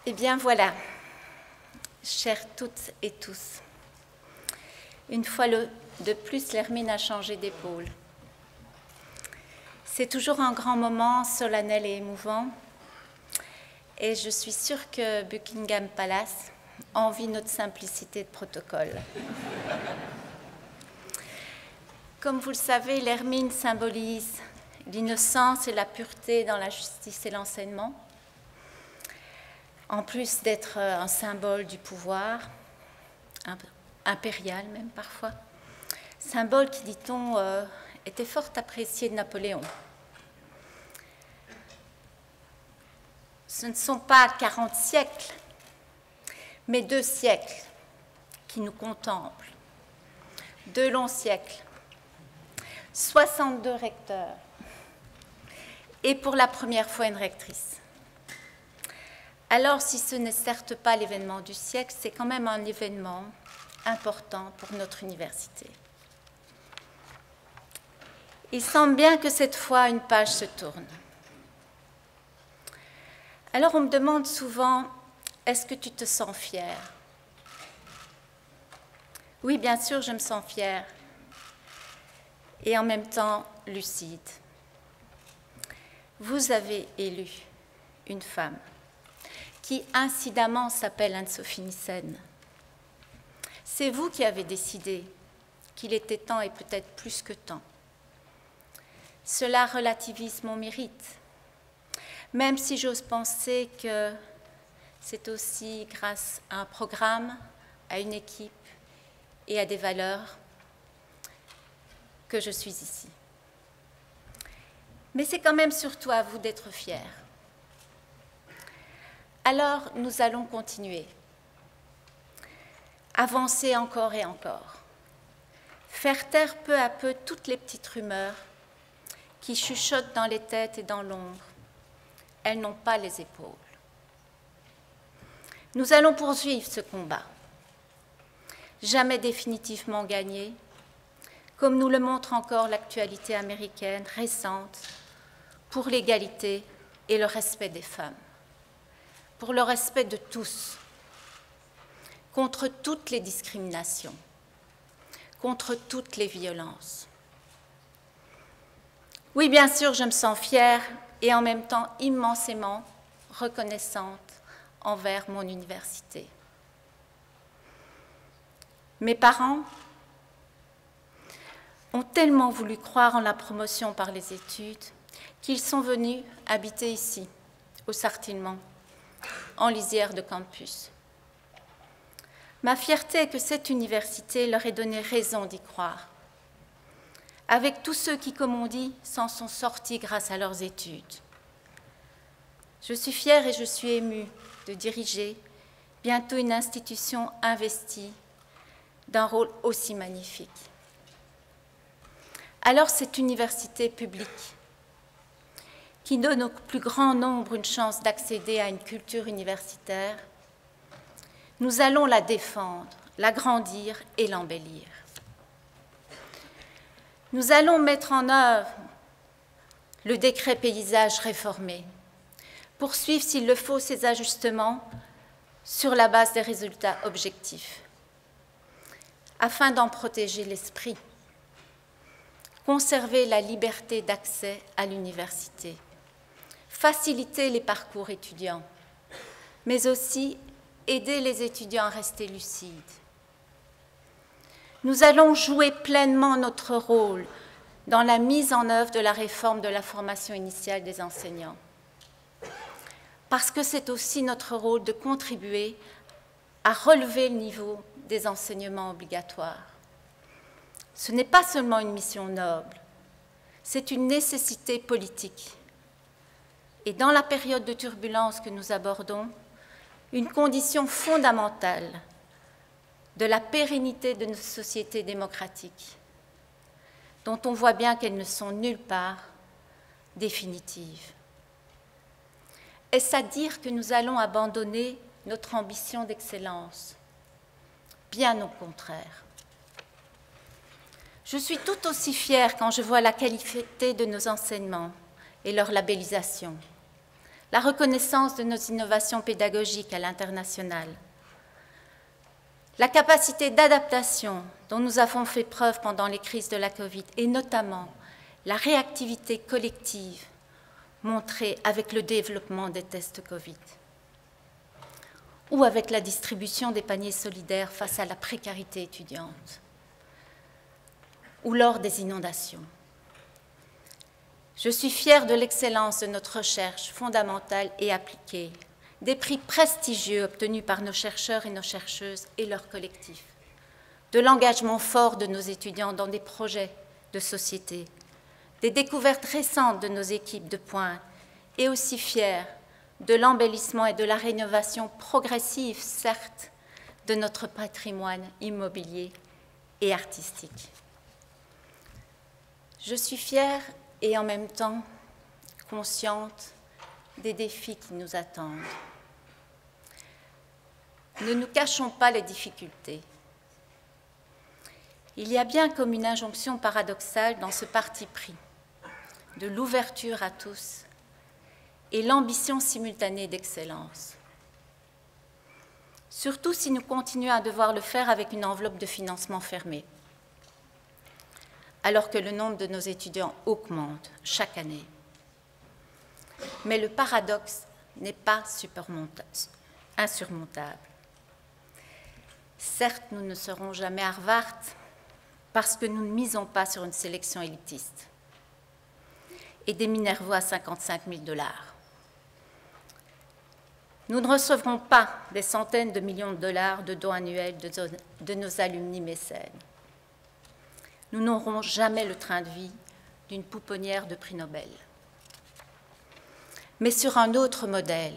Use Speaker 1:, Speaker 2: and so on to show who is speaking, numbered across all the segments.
Speaker 1: Eh bien voilà, chères toutes et tous, une fois de plus, l'Hermine a changé d'épaule. C'est toujours un grand moment solennel et émouvant, et je suis sûre que Buckingham Palace envie notre simplicité de protocole. Comme vous le savez, l'Hermine symbolise l'innocence et la pureté dans la justice et l'enseignement, en plus d'être un symbole du pouvoir, impérial même parfois, symbole qui, dit-on, était fort apprécié de Napoléon. Ce ne sont pas 40 siècles, mais 2 siècles qui nous contemplent, 2 longs siècles, 62 recteurs, et pour la première fois une rectrice. Alors, si ce n'est certes pas l'événement du siècle, c'est quand même un événement important pour notre université. Il semble bien que cette fois, une page se tourne. Alors, on me demande souvent, est-ce que tu te sens fière? Oui, bien sûr, je me sens fière, et en même temps lucide. Vous avez élu une femme qui incidemment s'appelle Anne-Sophie Nyssen. C'est vous qui avez décidé qu'il était temps et peut-être plus que temps. Cela relativise mon mérite, même si j'ose penser que c'est aussi grâce à un programme, à une équipe et à des valeurs que je suis ici. Mais c'est quand même surtout à vous d'être fiers. Alors, nous allons continuer, avancer encore et encore, faire taire peu à peu toutes les petites rumeurs qui chuchotent dans les têtes et dans l'ombre. Elles n'ont pas les épaules. Nous allons poursuivre ce combat, jamais définitivement gagné, comme nous le montre encore l'actualité américaine récente, pour l'égalité et le respect des femmes, pour le respect de tous, contre toutes les discriminations, contre toutes les violences. Oui, bien sûr, je me sens fière et en même temps immensément reconnaissante envers mon université. Mes parents ont tellement voulu croire en la promotion par les études qu'ils sont venus habiter ici, au Sartillement, en lisière de campus. Ma fierté est que cette université leur ait donné raison d'y croire, avec tous ceux qui, comme on dit, s'en sont sortis grâce à leurs études. Je suis fière et je suis émue de diriger bientôt une institution investie d'un rôle aussi magnifique. Alors cette université publique qui donne au plus grand nombre une chance d'accéder à une culture universitaire, nous allons la défendre, l'agrandir et l'embellir. Nous allons mettre en œuvre le décret paysage réformé, poursuivre s'il le faut ces ajustements sur la base des résultats objectifs, afin d'en protéger l'esprit, conserver la liberté d'accès à l'université, faciliter les parcours étudiants, mais aussi aider les étudiants à rester lucides. Nous allons jouer pleinement notre rôle dans la mise en œuvre de la réforme de la formation initiale des enseignants, parce que c'est aussi notre rôle de contribuer à relever le niveau des enseignements obligatoires. Ce n'est pas seulement une mission noble, c'est une nécessité politique. Et dans la période de turbulence que nous abordons, une condition fondamentale de la pérennité de nos sociétés démocratiques, dont on voit bien qu'elles ne sont nulle part définitives. Est-ce à dire que nous allons abandonner notre ambition d'excellence? Bien au contraire. Je suis tout aussi fière quand je vois la qualité de nos enseignements et leur labellisation, la reconnaissance de nos innovations pédagogiques à l'international, la capacité d'adaptation dont nous avons fait preuve pendant les crises de la Covid et notamment la réactivité collective montrée avec le développement des tests Covid ou avec la distribution des paniers solidaires face à la précarité étudiante ou lors des inondations. Je suis fière de l'excellence de notre recherche fondamentale et appliquée, des prix prestigieux obtenus par nos chercheurs et nos chercheuses et leurs collectifs, de l'engagement fort de nos étudiants dans des projets de société, des découvertes récentes de nos équipes de pointe et aussi fière de l'embellissement et de la rénovation progressive, certes, de notre patrimoine immobilier et artistique. Je suis fière et en même temps consciente des défis qui nous attendent. Ne nous cachons pas les difficultés. Il y a bien comme une injonction paradoxale dans ce parti pris de l'ouverture à tous et l'ambition simultanée d'excellence. Surtout si nous continuons à devoir le faire avec une enveloppe de financement fermée, alors que le nombre de nos étudiants augmente chaque année. Mais le paradoxe n'est pas insurmontable. Certes, nous ne serons jamais Harvard parce que nous ne misons pas sur une sélection élitiste et des Minervois à 55 000 $. Nous ne recevrons pas des centaines de millions de dollars de dons annuels de nos alumni mécènes. Nous n'aurons jamais le train de vie d'une pouponnière de prix Nobel. Mais sur un autre modèle,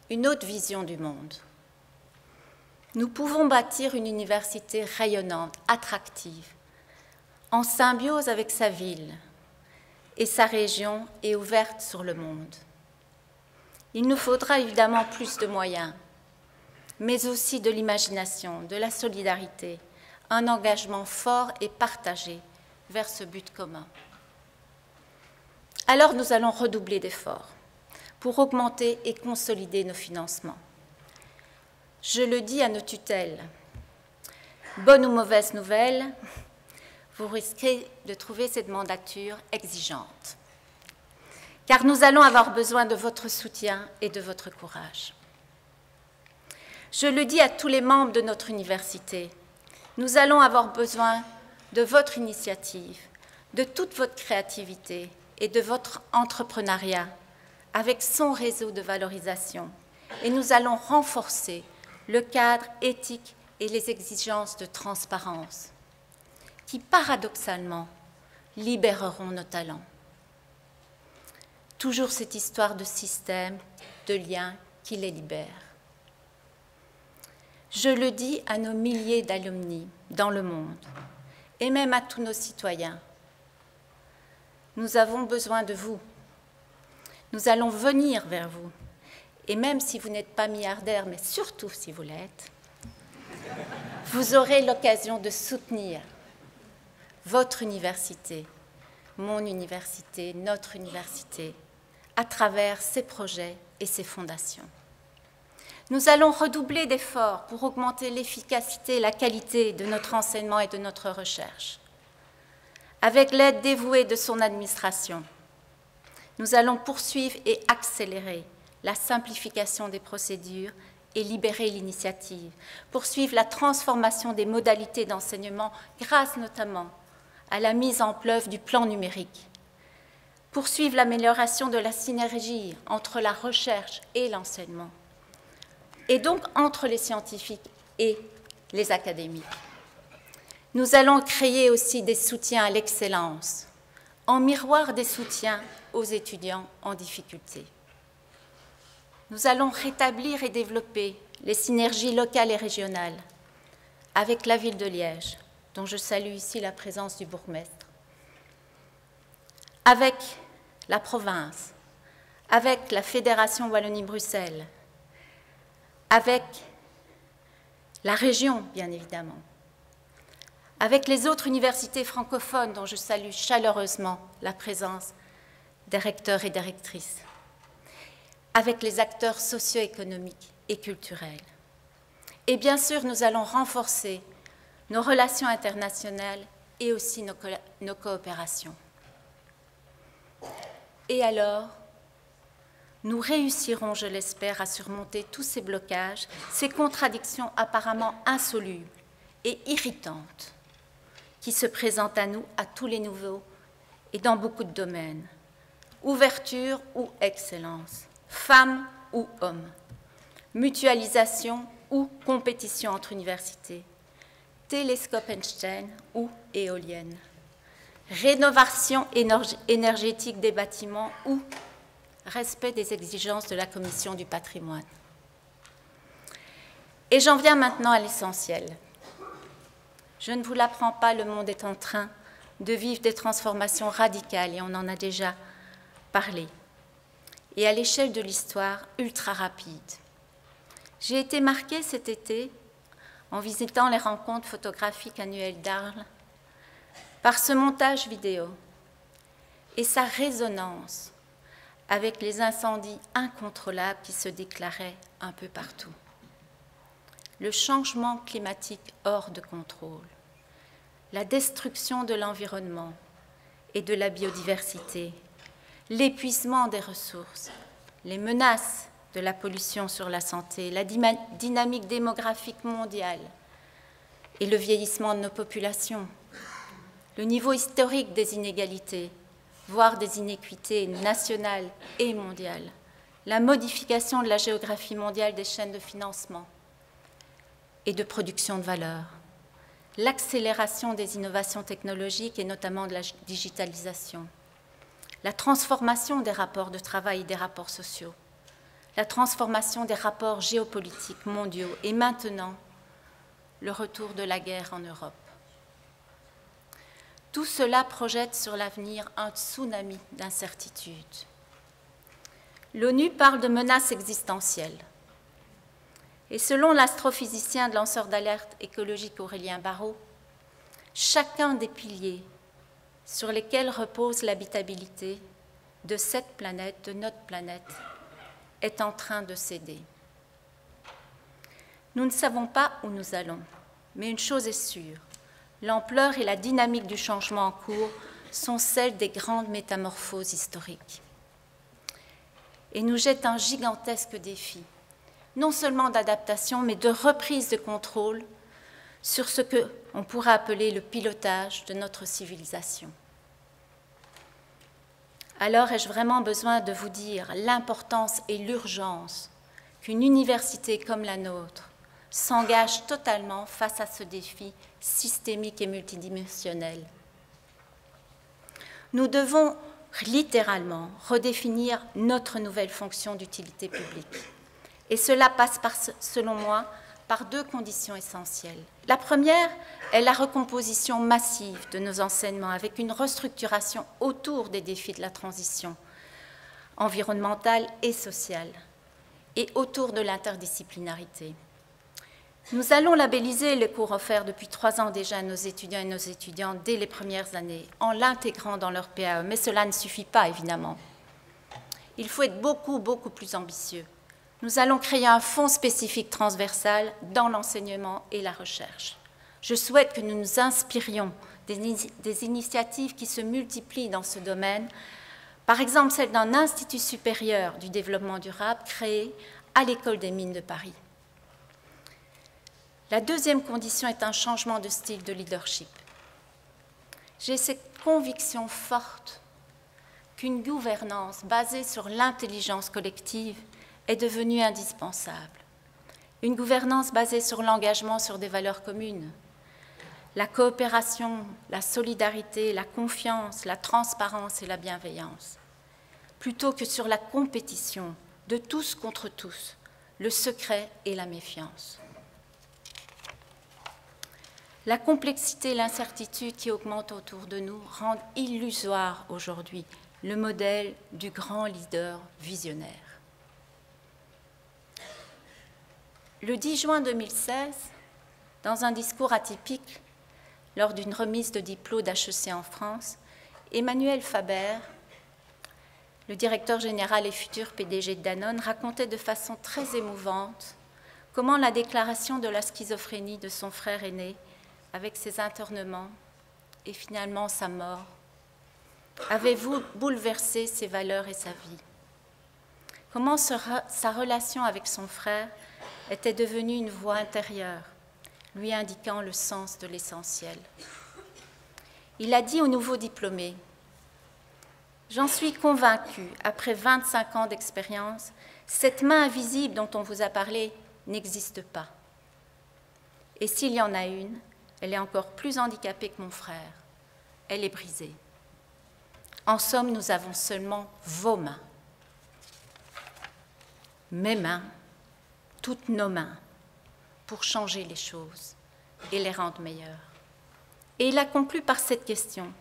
Speaker 1: une autre vision du monde, nous pouvons bâtir une université rayonnante, attractive, en symbiose avec sa ville et sa région et ouverte sur le monde. Il nous faudra évidemment plus de moyens, mais aussi de l'imagination, de la solidarité, un engagement fort et partagé vers ce but commun. Alors nous allons redoubler d'efforts pour augmenter et consolider nos financements. Je le dis à nos tutelles, bonne ou mauvaise nouvelle, vous risquez de trouver cette mandature exigeante, car nous allons avoir besoin de votre soutien et de votre courage. Je le dis à tous les membres de notre université, nous allons avoir besoin de votre initiative, de toute votre créativité et de votre entrepreneuriat avec son réseau de valorisation. Et nous allons renforcer le cadre éthique et les exigences de transparence qui, paradoxalement, libéreront nos talents. Toujours cette histoire de système, de liens qui les libèrent. Je le dis à nos milliers d'alumni dans le monde et même à tous nos citoyens. Nous avons besoin de vous. Nous allons venir vers vous. Et même si vous n'êtes pas milliardaire, mais surtout si vous l'êtes, vous aurez l'occasion de soutenir votre université, mon université, notre université, à travers ses projets et ses fondations. Nous allons redoubler d'efforts pour augmenter l'efficacité et la qualité de notre enseignement et de notre recherche. Avec l'aide dévouée de son administration, nous allons poursuivre et accélérer la simplification des procédures et libérer l'initiative, poursuivre la transformation des modalités d'enseignement grâce notamment à la mise en œuvre du plan numérique, poursuivre l'amélioration de la synergie entre la recherche et l'enseignement, et donc entre les scientifiques et les académiques. Nous allons créer aussi des soutiens à l'excellence, en miroir des soutiens aux étudiants en difficulté. Nous allons rétablir et développer les synergies locales et régionales avec la ville de Liège, dont je salue ici la présence du bourgmestre, avec la province, avec la Fédération Wallonie-Bruxelles, avec la région, bien évidemment, avec les autres universités francophones dont je salue chaleureusement la présence des recteurs et des rectrices, avec les acteurs socio-économiques et culturels. Et bien sûr, nous allons renforcer nos relations internationales et aussi nos coopérations. Et alors, nous réussirons, je l'espère, à surmonter tous ces blocages, ces contradictions apparemment insolubles et irritantes qui se présentent à nous à tous les niveaux et dans beaucoup de domaines. Ouverture ou excellence, femmes ou hommes, mutualisation ou compétition entre universités, télescope Einstein ou éolienne, rénovation énergétique des bâtiments ou respect des exigences de la Commission du patrimoine. Et j'en viens maintenant à l'essentiel. Je ne vous l'apprends pas, le monde est en train de vivre des transformations radicales, et on en a déjà parlé, et à l'échelle de l'histoire, ultra rapide. J'ai été marquée cet été, en visitant les rencontres photographiques annuelles d'Arles, par ce montage vidéo et sa résonance avec les incendies incontrôlables qui se déclaraient un peu partout. Le changement climatique hors de contrôle, la destruction de l'environnement et de la biodiversité, l'épuisement des ressources, les menaces de la pollution sur la santé, la dynamique démographique mondiale et le vieillissement de nos populations, le niveau historique des inégalités, voire des inéquités nationales et mondiales, la modification de la géographie mondiale des chaînes de financement et de production de valeur, l'accélération des innovations technologiques et notamment de la digitalisation, la transformation des rapports de travail et des rapports sociaux, la transformation des rapports géopolitiques mondiaux et maintenant le retour de la guerre en Europe. Tout cela projette sur l'avenir un tsunami d'incertitude. L'ONU parle de menaces existentielles. Et selon l'astrophysicien de lanceur d'alerte écologique Aurélien Barraud, chacun des piliers sur lesquels repose l'habitabilité de cette planète, de notre planète, est en train de céder. Nous ne savons pas où nous allons, mais une chose est sûre, l'ampleur et la dynamique du changement en cours sont celles des grandes métamorphoses historiques. Et nous jettent un gigantesque défi, non seulement d'adaptation, mais de reprise de contrôle sur ce qu'on pourrait appeler le pilotage de notre civilisation. Alors ai-je vraiment besoin de vous dire l'importance et l'urgence qu'une université comme la nôtre s'engage totalement face à ce défi systémique et multidimensionnel. Nous devons littéralement redéfinir notre nouvelle fonction d'utilité publique. Et cela passe, selon moi, par deux conditions essentielles. La première est la recomposition massive de nos enseignements avec une restructuration autour des défis de la transition environnementale et sociale et autour de l'interdisciplinarité. Nous allons labelliser les cours offerts depuis 3 ans déjà à nos étudiants et nos étudiantes dès les premières années en l'intégrant dans leur PAE, mais cela ne suffit pas évidemment. Il faut être beaucoup plus ambitieux. Nous allons créer un fonds spécifique transversal dans l'enseignement et la recherche. Je souhaite que nous nous inspirions des initiatives qui se multiplient dans ce domaine, par exemple celle d'un institut supérieur du développement durable créé à l'École des mines de Paris. La deuxième condition est un changement de style de leadership. J'ai cette conviction forte qu'une gouvernance basée sur l'intelligence collective est devenue indispensable. Une gouvernance basée sur l'engagement sur des valeurs communes, la coopération, la solidarité, la confiance, la transparence et la bienveillance, plutôt que sur la compétition de tous contre tous, le secret et la méfiance. La complexité et l'incertitude qui augmentent autour de nous rendent illusoire aujourd'hui le modèle du grand leader visionnaire. Le 10 juin 2016, dans un discours atypique lors d'une remise de diplôme d'HEC en France, Emmanuel Faber le directeur général et futur PDG de Danone, racontait de façon très émouvante comment la déclaration de la schizophrénie de son frère aîné, avec ses internements et finalement sa mort, avait bouleversé ses valeurs et sa vie. Comment sa relation avec son frère était devenue une voix intérieure, lui indiquant le sens de l'essentiel. Il a dit aux nouveaux diplômés: « J'en suis convaincu, après 25 ans d'expérience, cette main invisible dont on vous a parlé n'existe pas. Et s'il y en a une, elle est encore plus handicapée que mon frère. Elle est brisée. En somme, nous avons seulement vos mains. Mes mains, toutes nos mains, pour changer les choses et les rendre meilleures. » Et il a conclu par cette question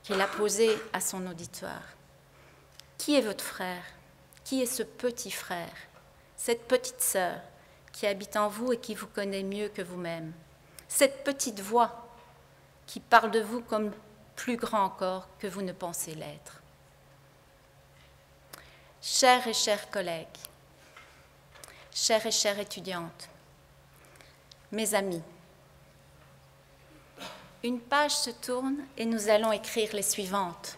Speaker 1: qu'il a posée à son auditoire. Qui est votre frère? Qui est ce petit frère, cette petite sœur qui habite en vous et qui vous connaît mieux que vous-même? Cette petite voix qui parle de vous comme plus grand encore que vous ne pensez l'être. Chers et chers collègues, chères et chères étudiantes, mes amis, une page se tourne et nous allons écrire les suivantes.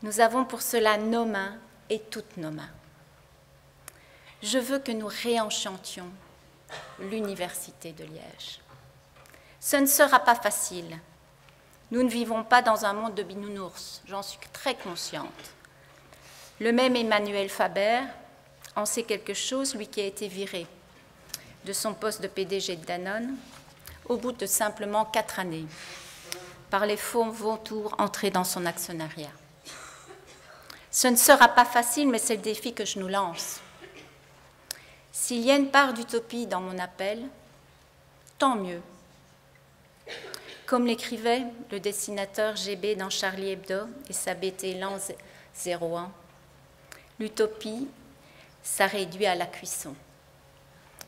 Speaker 1: Nous avons pour cela nos mains et toutes nos mains. Je veux que nous réenchantions l'Université de Liège. Ce ne sera pas facile. Nous ne vivons pas dans un monde de binounours, j'en suis très consciente. Le même Emmanuel Faber en sait quelque chose, lui qui a été viré de son poste de PDG de Danone au bout de simplement 4 années, par les faux vautours entrés dans son actionnariat. Ce ne sera pas facile, mais c'est le défi que je nous lance. S'il y a une part d'utopie dans mon appel, tant mieux. Comme l'écrivait le dessinateur GB dans Charlie Hebdo et sa BT l'an 01, l'utopie, ça réduit à la cuisson.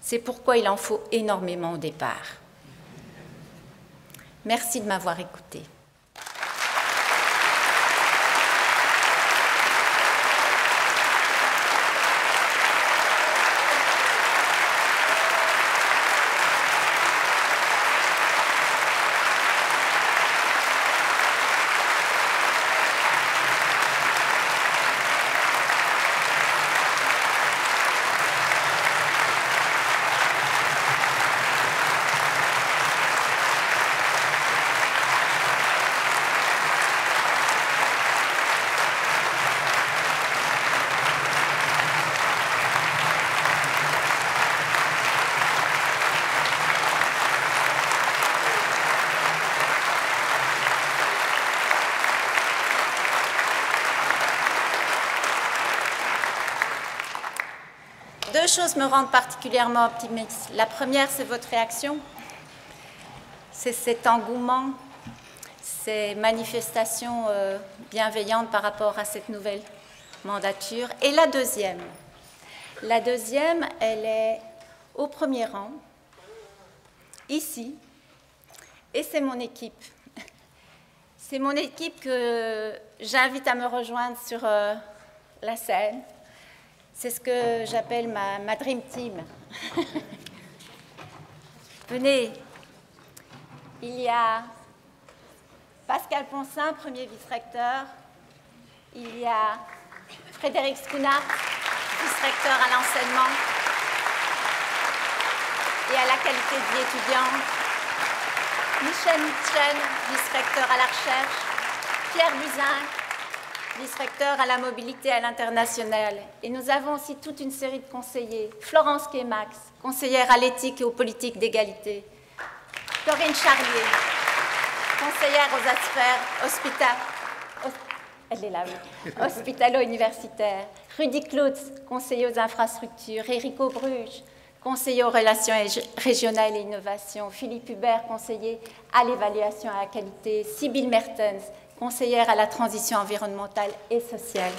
Speaker 1: C'est pourquoi il en faut énormément au départ. Merci de m'avoir écouté. Deux choses me rendent particulièrement optimiste. La première, c'est votre réaction. C'est cet engouement, ces manifestations bienveillantes par rapport à cette nouvelle mandature. Et la deuxième, elle est au premier rang, ici, et c'est mon équipe. C'est mon équipe que j'invite à me rejoindre sur la scène. C'est ce que j'appelle ma Dream Team. Venez, il y a Pascal Poncin, premier vice-recteur. Il y a Frédéric Schounart, vice-recteur à l'enseignement et à la qualité de vie étudiante. Michel Mitchell, vice-recteur à la recherche. Pierre Buzyn, vice-recteur à la mobilité à l'international. Et nous avons aussi toute une série de conseillers. Florence Kémax, conseillère à l'éthique et aux politiques d'égalité. Corinne Charlier, conseillère aux affaires hospitalo-universitaires. Rudy Klutz, conseiller aux infrastructures. Éric Bruges, conseiller aux relations régionales et innovation. Philippe Hubert, conseiller à l'évaluation et à la qualité. Sybille Mertens, conseillère à la transition environnementale et sociale.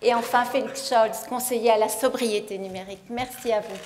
Speaker 1: Et enfin, Félix Scholz, conseiller à la sobriété numérique. Merci à vous.